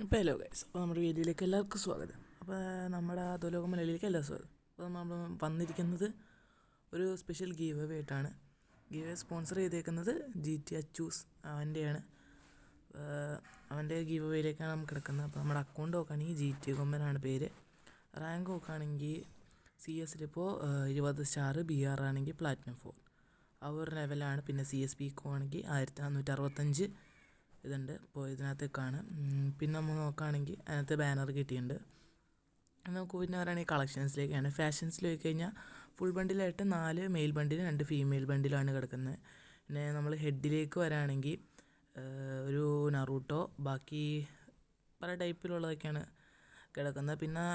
ഇപ്പോൾ hello guys, അപ്പോൾ നമ്മുടെ വീഡിയോയിലേക്ക് എല്ലാവർക്കും സ്വാഗതം. അപ്പോൾ നമ്മുടെ അധോലോക മലയാളിയിലേക്ക് എല്ലാവർക്കും സ്വാഗതം. അപ്പോൾ നമ്മൾ വന്നിരിക്കുന്നത് ഒരു സ്പെഷ്യൽ ഗീവ് അവേ ആയിട്ടാണ്. ഗീവ് അവേ സ്പോൺസർ ചെയ്തേക്കുന്നത് GTA ചൂസ് അവൻ്റെയാണ്. അവൻ്റെ ഗീവ് അവേയിലേക്കാണ് നമുക്ക് കിടക്കുന്നത്. അപ്പോൾ നമ്മുടെ അക്കൗണ്ട് നോക്കുകയാണെങ്കിൽ GTA കൊമ്പനാണ് പേര്. റാങ്ക് നോക്കുകയാണെങ്കിൽ CS-ലിപ്പോൾ 20 സ്റ്റാർ, BR ആണെങ്കിൽ പ്ലാറ്റിനം 4 ആ ഒരു ലെവലാണ്. പിന്നെ CSP ആണെങ്കിൽ 1465 ഇതുണ്ട്. അപ്പോൾ ഇതിനകത്തേക്കാണ്. പിന്നെ നമ്മൾ നോക്കുകയാണെങ്കിൽ അതിനകത്ത് ബാനർ കിട്ടിയിട്ടുണ്ട്. നമുക്ക് പിന്നെ പറയുകയാണെങ്കിൽ കളക്ഷൻസിലേക്കാണ്. ഫാഷൻസിൽ പോയി കഴിഞ്ഞാൽ ഫുൾ ബണ്ടിലായിട്ട് 4 മെയിൽ ബണ്ടിൽ 2 ഫീമെയിൽ ബണ്ടിലാണ് കിടക്കുന്നത്. പിന്നെ നമ്മൾ ഹെഡിലേക്ക് വരാണെങ്കിൽ ഒരു നറൂട്ടോ, ബാക്കി പല ടൈപ്പിലുള്ളതൊക്കെയാണ് കിടക്കുന്നത്. പിന്നെ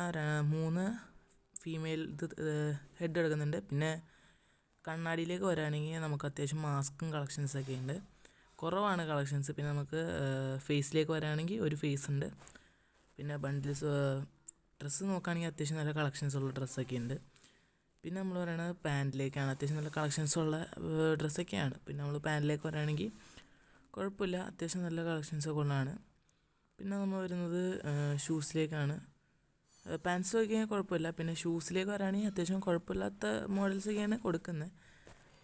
3 ഫീമെയിൽ ഹെഡ് കിടക്കുന്നുണ്ട്. പിന്നെ കണ്ണാടിയിലേക്ക് വരാണെങ്കിൽ നമുക്ക് അത്യാവശ്യം മാസ്കും കളക്ഷൻസൊക്കെ ഉണ്ട്. കുറവാണ് കളക്ഷൻസ്. പിന്നെ നമുക്ക് ഫേസിലേക്ക് വരാണെങ്കിൽ ഒരു ഫേസ് ഉണ്ട്. പിന്നെ ബണ്ടിൽസ് ഡ്രസ്സ് നോക്കുകയാണെങ്കിൽ അത്യാവശ്യം നല്ല കളക്ഷൻസ് ഉള്ള ഡ്രസ്സൊക്കെ ഉണ്ട്. പിന്നെ നമ്മൾ പറയുന്നത് പാൻറ്റിലേക്കാണ്. അത്യാവശ്യം നല്ല കളക്ഷൻസ് ഉള്ള ഡ്രസ്സൊക്കെയാണ്. പിന്നെ നമ്മൾ പാൻറ്റിലേക്ക് വരാണെങ്കിൽ കുഴപ്പമില്ല, അത്യാവശ്യം നല്ല കളക്ഷൻസൊക്കെ ഉള്ളതാണ്. പിന്നെ നമ്മൾ വരുന്നത് ഷൂസിലേക്കാണ്. പാൻറ്റ്സൊക്കെ കുഴപ്പമില്ല. പിന്നെ ഷൂസിലേക്ക് വരാണെങ്കിൽ അത്യാവശ്യം കുഴപ്പമില്ലാത്ത മോഡൽസൊക്കെയാണ് കൊടുക്കുന്നത്.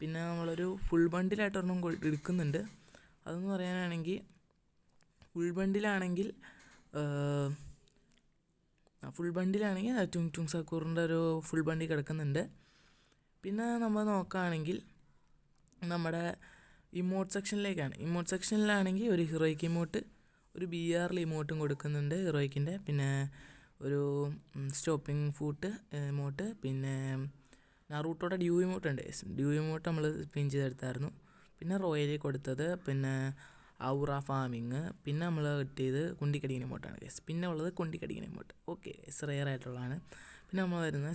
പിന്നെ നമ്മളൊരു ഫുൾ ബണ്ടിലായിട്ട് ഒരെണ്ണം എടുക്കുന്നുണ്ട്. അതെന്ന് പറയാനാണെങ്കിൽ ഫുൾ ബണ്ടിലാണെങ്കിൽ ടുങ് ടുങ് സക്കൂറിൻ്റെ ഒരു ഫുൾ ബണ്ടി കിടക്കുന്നുണ്ട്. പിന്നെ നമ്മൾ നോക്കുകയാണെങ്കിൽ നമ്മുടെ ഇമോട്ട് സെക്ഷനിലേക്കാണ്. ഇമോട്ട് സെക്ഷനിലാണെങ്കിൽ ഒരു ഹീറോയ്ക്ക് ഇമോട്ട്, ഒരു BR ഇമോട്ടും കൊടുക്കുന്നുണ്ട് ഹീറോയ്ക്കിൻ്റെ. പിന്നെ ഒരു സ്റ്റോപ്പിംഗ് ഫൂട്ട് ഇമോട്ട്, പിന്നെ നറൂട്ടോയുടെ ഡ്യൂ ഇമോട്ട് ഉണ്ട്. ഡ്യൂ ഇമോട്ട് നമ്മൾ പിൻ ചെയ്തെടുത്തായിരുന്നു. പിന്നെ റോയലി കൊടുത്തത്, പിന്നെ ഔറ ഫാമിങ്, പിന്നെ നമ്മൾ കിട്ടിയത് കുണ്ടിക്കടിക്കുന്ന ഇമോട്ടാണ് കേസ്. പിന്നെ ഉള്ളത് കുണ്ടിക്കടിക്കുന്ന ഇമോട്ട്. ഓക്കെ, റെയർ ആയിട്ടുള്ളതാണ്. പിന്നെ നമ്മൾ വരുന്നത്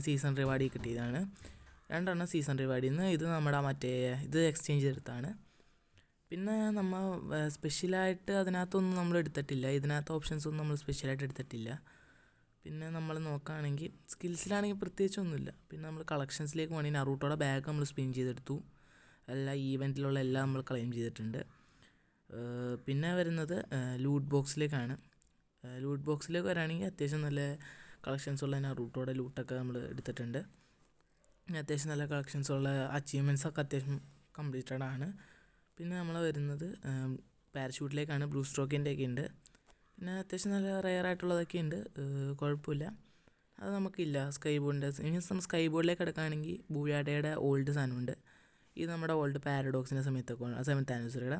സീസൺ റിവാർഡിൽ കിട്ടിയതാണ്. 2 സീസൺ റിവാർഡിൽ നിന്ന്. ഇത് നമ്മുടെ ഇത് എക്സ്ചേഞ്ച് ചെയ്തെടുത്താണ്. പിന്നെ നമ്മൾ സ്പെഷ്യലായിട്ട് അതിനകത്തൊന്നും നമ്മൾ എടുത്തിട്ടില്ല. ഇതിനകത്ത് ഓപ്ഷൻസ് ഒന്നും നമ്മൾ സ്പെഷ്യലായിട്ട് എടുത്തിട്ടില്ല. പിന്നെ നമ്മൾ നോക്കുകയാണെങ്കിൽ സ്കിൽസിലാണെങ്കിൽ പ്രത്യേകിച്ചൊന്നുമില്ല. പിന്നെ നമ്മൾ കളക്ഷൻസിലേക്ക് വേണമെങ്കിൽ നറൂട്ടോയുടെ ബാഗ് നമ്മൾ സ്പിൻ ചെയ്തെടുത്തു. എല്ലാ ഈവൻറ്റിലുള്ള എല്ലാം നമ്മൾ ക്ലെയിം ചെയ്തിട്ടുണ്ട്. പിന്നെ വരുന്നത് ലൂട്ട് ബോക്സിലേക്കാണ്. ലൂട്ട് ബോക്സിലേക്ക് വരാണെങ്കിൽ അത്യാവശ്യം നല്ല കളക്ഷൻസ് ഉള്ള നറൂട്ടോയുടെ ലൂട്ടൊക്കെ നമ്മൾ എടുത്തിട്ടുണ്ട്. അത്യാവശ്യം നല്ല കളക്ഷൻസ് ഉള്ള അച്ചീവ്മെൻറ്റ്സൊക്കെ അത്യാവശ്യം കംപ്ലീറ്റഡ് ആണ്. പിന്നെ നമ്മൾ വരുന്നത് പാരഷൂട്ടിലേക്കാണ്. ബ്ലൂ സ്ട്രോക്കിൻ്റെയൊക്കെ ഉണ്ട്. പിന്നെ അത്യാവശ്യം നല്ല റെയർ ആയിട്ടുള്ളതൊക്കെ ഉണ്ട്, കുഴപ്പമില്ല. അത് നമുക്കില്ല. സ്കൈ ബോർഡിൻ്റെ മീൻസ് നമ്മൾ സ്കൈ ബോർഡിലേക്ക് കിടക്കുകയാണെങ്കിൽ ബൂയാഡയുടെ ഓൾഡ് സാധനമുണ്ട്. ഇത് നമ്മുടെ ഓൾഡ് പാരഡോക്സിൻ്റെ സമയത്തൊക്കെ 7th ആനിവേഴ്സറിയുടെ.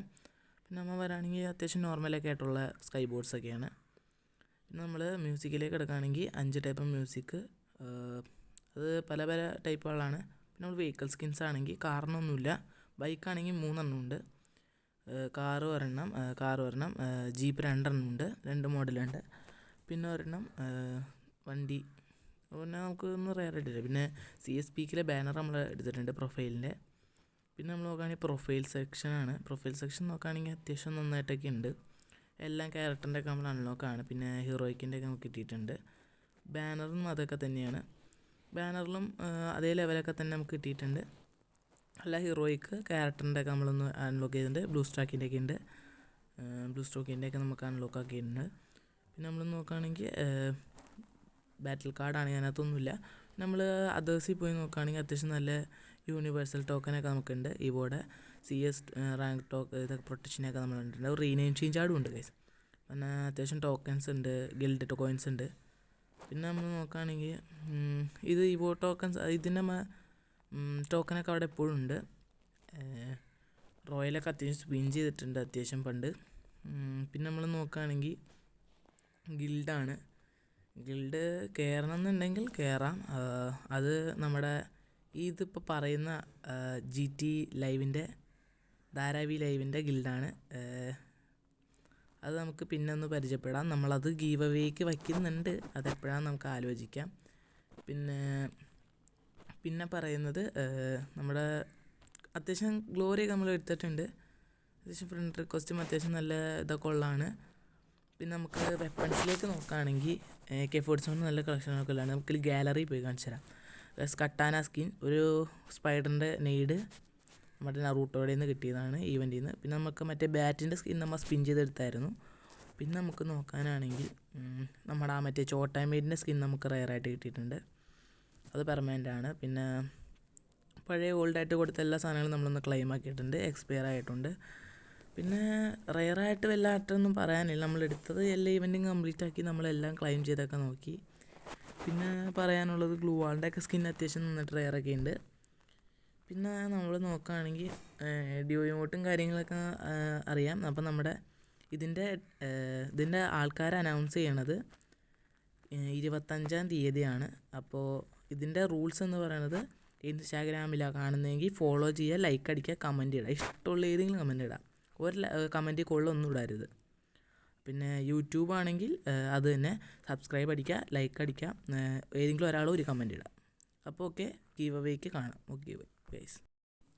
പിന്നെ നമ്മൾ വരാണെങ്കിൽ അത്യാവശ്യം നോർമലൊക്കെ ആയിട്ടുള്ള സ്കൈ ബോർഡ്സൊക്കെയാണ്. പിന്നെ നമ്മൾ മ്യൂസിക്കിലേക്ക് കിടക്കുകയാണെങ്കിൽ 5 ടൈപ്പ് മ്യൂസിക്, അത് പല പല ടൈപ്പുകളാണ്. പിന്നെ നമ്മൾ വെഹിക്കിൾ സ്കിൻസ് ആണെങ്കിൽ കാറിനൊന്നുമില്ല. ബൈക്കാണെങ്കിൽ 3 ഉണ്ട്. കാറ് ഒരെണ്ണം, ജീപ്പ് 2 ഉണ്ട്, 2 മോഡലുണ്ട്. പിന്നെ ഒരെണ്ണം വണ്ടി. പിന്നെ നമുക്ക് ഒന്നും റെയർ ആയിട്ടില്ല. പിന്നെ CSPക്കിലെ ബാനർ നമ്മൾ എടുത്തിട്ടുണ്ട് പ്രൊഫൈലിൻ്റെ. പിന്നെ നമ്മൾ നോക്കുകയാണെങ്കിൽ പ്രൊഫൈൽ സെക്ഷനാണ്. പ്രൊഫൈൽ സെക്ഷൻ നോക്കുകയാണെങ്കിൽ അത്യാവശ്യം നന്നായിട്ടൊക്കെ ഉണ്ട്. എല്ലാം ക്യാരക്ടറിൻ്റെ ഒക്കെ നമ്മൾ അൺലോക്കാണ്. പിന്നെ ഹീറോയ്ക്കിൻ്റെ ഒക്കെ നമുക്ക് കിട്ടിയിട്ടുണ്ട്. ബാനറും അതൊക്കെ തന്നെയാണ്. ബാനറിലും അതേ ലെവലൊക്കെ തന്നെ നമുക്ക് കിട്ടിയിട്ടുണ്ട്. അല്ല, ഹീറോയ്ക്ക് ക്യാരക്ടറിൻ്റെ ഒക്കെ നമ്മളൊന്ന് അൺലോക്ക് ചെയ്തിട്ടുണ്ട്. ബ്ലൂ സ്ട്രോക്കിൻ്റെ ഒക്കെ നമുക്ക് അൺലോക്ക് ആക്കിയിട്ടുണ്ട്. പിന്നെ നമ്മൾ നോക്കുകയാണെങ്കിൽ ബാറ്റിൽ കാർഡാണ്, അതിനകത്തൊന്നുമില്ല. നമ്മൾ അതേഴ്സിൽ പോയി നോക്കുകയാണെങ്കിൽ അത്യാവശ്യം നല്ല യൂണിവേഴ്സൽ ടോക്കനൊക്കെ നമുക്കുണ്ട്. ഇവോടെ CS റാങ്ക് ഇതൊക്കെ പ്രൊട്ടക്ഷനൊക്കെ നമ്മൾ കണ്ടിട്ടുണ്ട്. ഒരു റീനെയിം ചേഞ്ച് ആടും ഉണ്ട് ഗൈസ്. പിന്നെ അത്യാവശ്യം ടോക്കൻസ് ഉണ്ട്, ഗിൽഡ് കോയിൻസ് ഉണ്ട്. പിന്നെ നമ്മൾ നോക്കുകയാണെങ്കിൽ ഇത് ഇവോ ടോക്കൻസ്, ഇതിൻ്റെ ടോക്കനൊക്കെ അവിടെ എപ്പോഴും ഉണ്ട്. റോയലൊക്കെ അത്യാവശ്യം സ്പിൻ ചെയ്തിട്ടുണ്ട് അത്യാവശ്യം പണ്ട്. പിന്നെ നമ്മൾ നോക്കുകയാണെങ്കിൽ ഗിൽഡാണ്. ഗിൽഡ് കയറണം എന്നുണ്ടെങ്കിൽ കയറാം. അത് നമ്മുടെ ഇതിപ്പോൾ പറയുന്ന GT ലൈവിൻ്റെ ധാരാവി ലൈവിൻ്റെ ഗിൽഡാണ്. അത് നമുക്ക് പിന്നെ ഒന്ന് പരിചയപ്പെടാം. നമ്മളത് ഗീവ് അവേക്ക് വയ്ക്കുന്നുണ്ട്, അതെപ്പോഴാണെന്ന് നമുക്ക് ആലോചിക്കാം. പിന്നെ പറയുന്നത് നമ്മുടെ അത്യാവശ്യം ഗ്ലോറിയൊക്കെ നമ്മൾ എടുത്തിട്ടുണ്ട്. അത്യാവശ്യം ഫ്രണ്ട് റിക്വസ്റ്റും അത്യാവശ്യം നല്ല ഇതൊക്കെ ഉള്ളതാണ്. പിന്നെ നമുക്ക് വെപ്പൺസിലേക്ക് നോക്കുകയാണെങ്കിൽ AK-47 നല്ല കളക്ഷനൊക്കെ ഉള്ളതാണ്. നമുക്ക് ഗാലറി പോയി കാണിച്ചു തരാം. കട്ടാന സ്കിൻ, ഒരു സ്പൈഡറിൻ്റെ നെയ്ഡ് നമ്മുടെ നറൂട്ടോയുടെ നിന്ന് കിട്ടിയതാണ് ഈവൻറ്റിൽ നിന്ന്. പിന്നെ നമുക്ക് മറ്റേ ബാറ്റിൻ്റെ സ്കിൻ നമ്മൾ സ്പിൻ ചെയ്തെടുത്തായിരുന്നു. പിന്നെ നമുക്ക് നോക്കാനാണെങ്കിൽ നമ്മുടെ ആ മറ്റേ ചോട്ടാമേരിൻ്റെ സ്കിൻ നമുക്ക് റെയറായിട്ട് കിട്ടിയിട്ടുണ്ട്. അത് പെർമനൻ്റ് ആണ്. പിന്നെ പഴയ ഓൾഡായിട്ട് കൊടുത്ത എല്ലാ സാധനങ്ങളും നമ്മളൊന്ന് ക്ലെയിം ആക്കിയിട്ടുണ്ട്, എക്സ്പയർ ആയിട്ടുണ്ട്. പിന്നെ റെയറായിട്ട് വല്ല ആയിട്ടൊന്നും പറയാനില്ല. നമ്മളെടുത്തത് എല്ലാ ഇവൻറ്റും കംപ്ലീറ്റ് ആക്കി നമ്മളെല്ലാം ക്ലെയിം ചെയ്തൊക്കെ നോക്കി. പിന്നെ പറയാനുള്ളത് ഗ്ലൂ വാളിൻ്റെയൊക്കെ സ്കിൻ അത്യാവശ്യം നന്നായിട്ട് റെയറൊക്കെ ഉണ്ട്. പിന്നെ നമ്മൾ നോക്കുകയാണെങ്കിൽ ഡ്യൂ ഇമോട്ടും കാര്യങ്ങളൊക്കെ അറിയാം. അപ്പം നമ്മുടെ ഇതിൻ്റെ ആൾക്കാർ അനൗൺസ് ചെയ്യണത് 25-ാം തീയതിയാണ്. അപ്പോൾ ഇതിൻ്റെ റൂൾസ് എന്ന് പറയുന്നത് ഇൻസ്റ്റാഗ്രാമിലാണ് കാണുന്നതെങ്കിൽ ഫോളോ ചെയ്യുക, ലൈക്ക് അടിക്കുക, കമൻറ്റ് ഇടുക. ഇഷ്ടമുള്ള ഏതെങ്കിലും കമൻറ്റ് ഇടാം. ഒരു കമൻറ്റ് കൊള്ളൊന്നും ഇടരുത്. പിന്നെ യൂട്യൂബ് ആണെങ്കിൽ അത് തന്നെ സബ്സ്ക്രൈബ് അടിക്കുക, ലൈക്ക് അടിക്കുക, ഏതെങ്കിലും ഒരാൾ ഒരു കമൻറ്റ് ഇടുക. അപ്പോൾ ഓക്കെ, ഗീവ് അവേക്ക് കാണാം. Okay guys.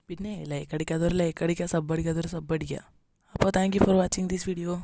പിന്നെ ലൈക്ക് അടിക്കാത്തവർ ലൈക്ക് അടിക്കുക, സബ് അടിക്കാത്തവർ സബ് അടിക്കുക. അപ്പോൾ thank you for watching this video.